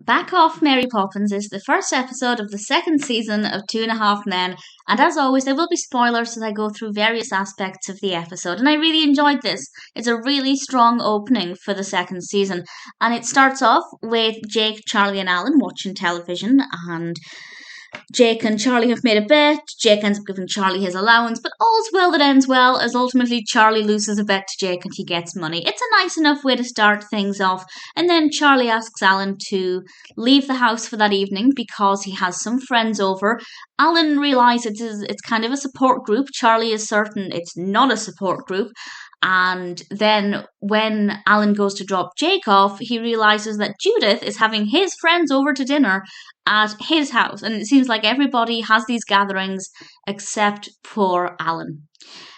Back Off Mary Poppins is the first episode of the second season of Two and a Half Men, and as always, there will be spoilers as I go through various aspects of the episode. And I really enjoyed this. It's a really strong opening for the second season, and it starts off with Jake, Charlie, and Alan watching television, and Jake and Charlie have made a bet. Jake ends up giving Charlie his allowance, but all's well that ends well, as ultimately Charlie loses a bet to Jake and he gets money. It's a nice enough way to start things off. And then Charlie asks Alan to leave the house for that evening because he has some friends over. Alan realizes it's kind of a support group. Charlie is certain it's not a support group. And then when Alan goes to drop Jake off, he realizes that Judith is having his friends over to dinner at his house. And it seems like everybody has these gatherings except poor Alan.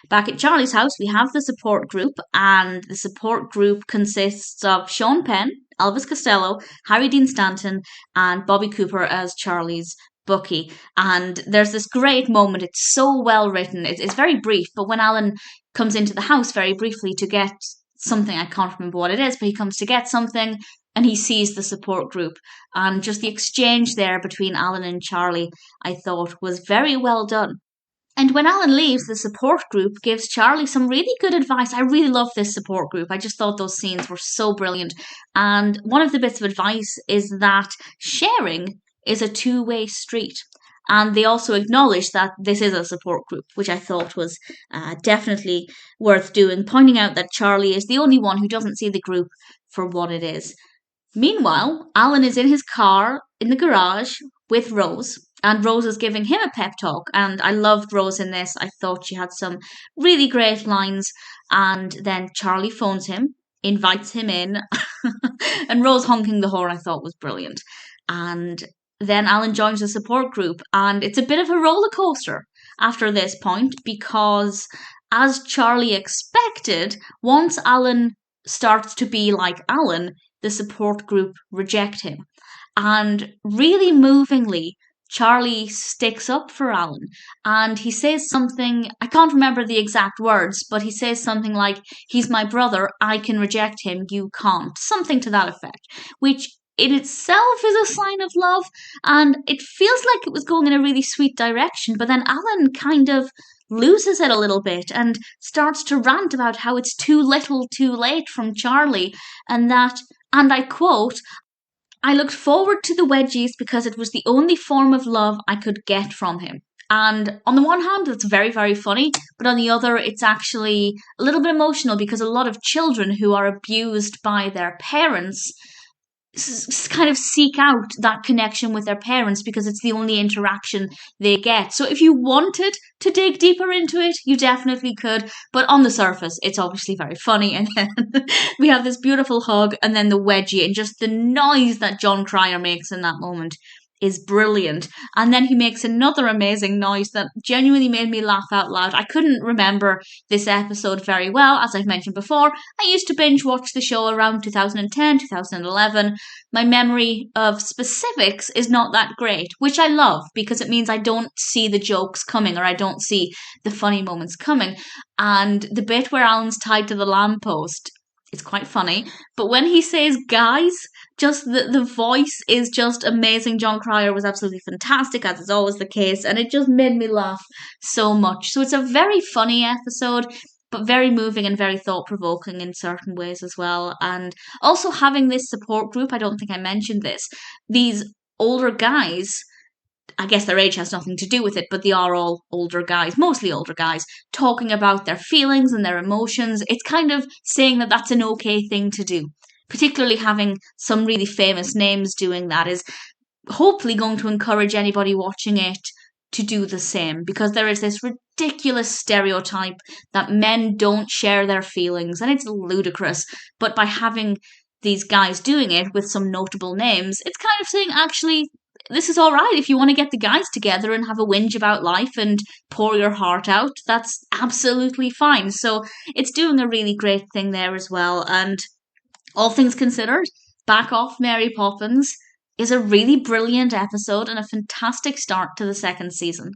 Back at Charlie's house, we have the support group, and the support group consists of Sean Penn, Elvis Costello, Harry Dean Stanton, and Bobby Cooper as Charlie's bookie. And there's this great moment. It's so well written. It's very brief, but when Alan comes into the house very briefly to get something, I can't remember what it is, but he comes to get something and he sees the support group. And just the exchange there between Alan and Charlie, I thought was very well done. And when Alan leaves, the support group gives Charlie some really good advice. I really love this support group. I just thought those scenes were so brilliant. And one of the bits of advice is that sharing is a two-way street. And they also acknowledge that this is a support group, which I thought was definitely worth doing, pointing out that Charlie is the only one who doesn't see the group for what it is. Meanwhile, Alan is in his car in the garage with Rose, and Rose is giving him a pep talk. And I loved Rose in this. I thought she had some really great lines. And then Charlie phones him, invites him in, and Rose honking the horn I thought was brilliant. And then Alan joins the support group, and it's a bit of a roller coaster after this point because, as Charlie expected, once Alan starts to be like Alan, the support group reject him. And really movingly, Charlie sticks up for Alan, and he says something, I can't remember the exact words, but he says something like, he's my brother, I can reject him, you can't. Something to that effect, which in itself is a sign of love, and it feels like it was going in a really sweet direction, but then Alan kind of loses it a little bit and starts to rant about how it's too little too late from Charlie, and that, and I quote, I looked forward to the wedgies because it was the only form of love I could get from him. And on the one hand, that's very, very funny, but on the other, it's actually a little bit emotional because a lot of children who are abused by their parents kind of seek out that connection with their parents because it's the only interaction they get. So if you wanted to dig deeper into it, you definitely could. But on the surface, it's obviously very funny. And then we have this beautiful hug and then the wedgie and just the noise that John Cryer makes in that moment is brilliant. And then he makes another amazing noise that genuinely made me laugh out loud. I couldn't remember this episode very well, as I've mentioned before. I used to binge watch the show around 2010, 2011. My memory of specifics is not that great, which I love because it means I don't see the jokes coming or I don't see the funny moments coming. And the bit where Alan's tied to the lamppost, it's quite funny. But when he says guys, just the voice is just amazing. John Cryer was absolutely fantastic, as is always the case, and it just made me laugh so much. So it's a very funny episode, but very moving and very thought-provoking in certain ways as well. And also having this support group, I don't think I mentioned this, these older guys, I guess their age has nothing to do with it, but they are all older guys, mostly older guys, talking about their feelings and their emotions. It's kind of saying that that's an okay thing to do. Particularly having some really famous names doing that is hopefully going to encourage anybody watching it to do the same, because there is this ridiculous stereotype that men don't share their feelings, and it's ludicrous. But by having these guys doing it with some notable names, it's kind of saying, actually, this is all right. If you want to get the guys together and have a whinge about life and pour your heart out, that's absolutely fine. So it's doing a really great thing there as well. And all things considered, Back Off Mary Poppins is a really brilliant episode and a fantastic start to the second season.